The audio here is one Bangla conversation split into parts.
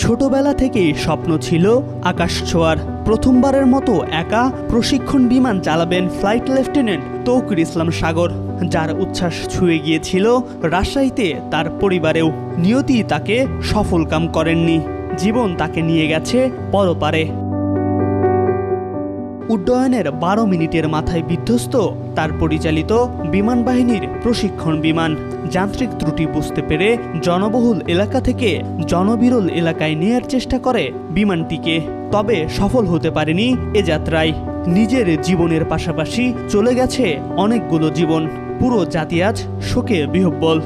ছোটবেলা থেকেই স্বপ্ন ছিল আকাশ ছোঁয়ার। প্রথমবারের মতো একা প্রশিক্ষণ বিমান চালাবেন ফ্লাইট লেফটেন্যান্ট তৌকির ইসলাম সাগর, যার উচ্ছ্বাস ছুঁয়ে গিয়েছিল রাজশাহীতে তার পরিবারেও। নিয়তি তাকে সফলকাম করেননি, জীবন তাকে নিয়ে গেছে পরপারে। উড্ডয়নের 12 মিনিটের মাথায় বিধ্বস্ত তার পরিচালিত বিমান বাহিনীর প্রশিক্ষণ বিমান। যান্ত্রিক ত্রুটি বুঝতে পেরে জনবহুল এলাকা থেকে জনবিরল এলাকায় নেয়ার চেষ্টা করে বিমানটিকে, তবে সফল হতে পারেনি এ যাত্রায়। নিজের জীবনের পাশাপাশি চলে গেছে অনেকগুলো জীবন। পুরো জাতি আজ শোকে বিহ্বল।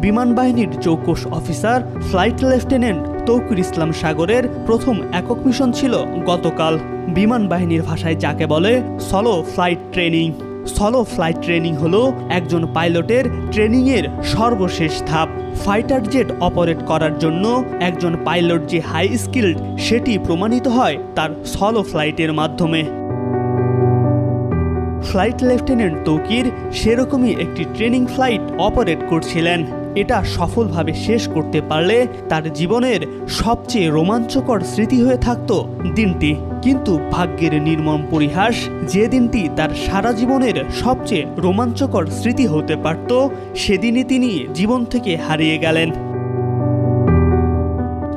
বিমান বাহিনীর চৌকস অফিসার ফ্লাইট লেফটেন্যান্ট তৌকির ইসলাম সাগরের প্রথম একক মিশন ছিল গতকাল। বিমান বাহিনীর ভাষায় যাকে বলে solo flight training. Solo flight training হলো একজন পাইলটের ট্রেনিংয়ের সর্বশেষ ধাপ। ফাইটার জেট অপারেট করার জন্য একজন পাইলট যে হাই স্কিলড সেটি প্রমাণিত হয় তার সলো ফ্লাইটের মাধ্যমে। ফ্লাইট লেফটেন্যান্ট তৌকির সেরকমই একটি ট্রেনিং ফ্লাইট অপারেট করছিলেন। এটা সফলভাবে শেষ করতে পারলে তার জীবনের সবচেয়ে রোমাঞ্চকর স্মৃতি হয়ে থাকত দিনটি। কিন্তু ভাগ্যের নির্মম পরিহাস, যে দিনটি তার সারা জীবনের সবচেয়ে রোমাঞ্চকর স্মৃতি হতে পারত, সেদিনই তিনি জীবন থেকে হারিয়ে গেলেন।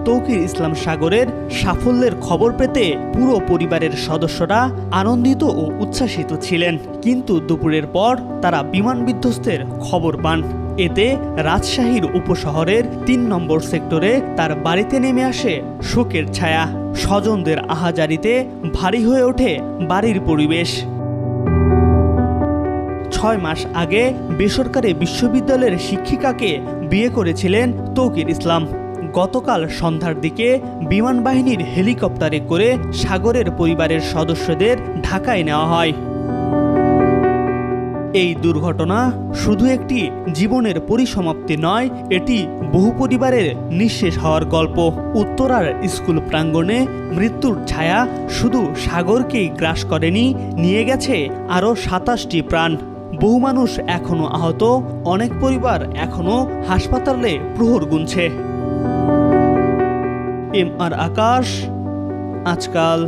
তৌকির ইসলাম সাগরের সাফল্যের খবর পেতে পুরো পরিবারের সদস্যরা আনন্দিত ও উচ্ছ্বাসিত ছিলেন। কিন্তু দুপুরের পর তারা বিমান বিধ্বস্তের খবর পান। এতে রাজশাহীর উপশহরের 3 নম্বর সেক্টরে তার বাড়িতে নেমে আসে শোকের ছায়া। স্বজনদের আহাজারিতে ভারী হয়ে ওঠে বাড়ির পরিবেশ। 6 মাস আগে বেসরকারি বিশ্ববিদ্যালয়ের শিক্ষিকাকে বিয়ে করেছিলেন তৌকির ইসলাম। গতকাল সন্ধ্যার দিকে বিমান বাহিনীর হেলিকপ্টারে করে সাগরের পরিবারের সদস্যদের ঢাকায় নেওয়া হয়। এই দুর্ঘটনা শুধু একটি জীবনের পরিসমাপ্তি নয়, এটি বহু পরিবারের নিঃশেষ হওয়ার গল্প। উত্তরার স্কুল প্রাঙ্গণে মৃত্যুর ছায়া শুধু সাগরকেই গ্রাস করেনি, নিয়ে গেছে আরও 27টি প্রাণ। বহু মানুষ এখনো আহত, অনেক পরিবার এখনো হাসপাতালে প্রহর গুনছে। এম আর আকাশ, আজকাল।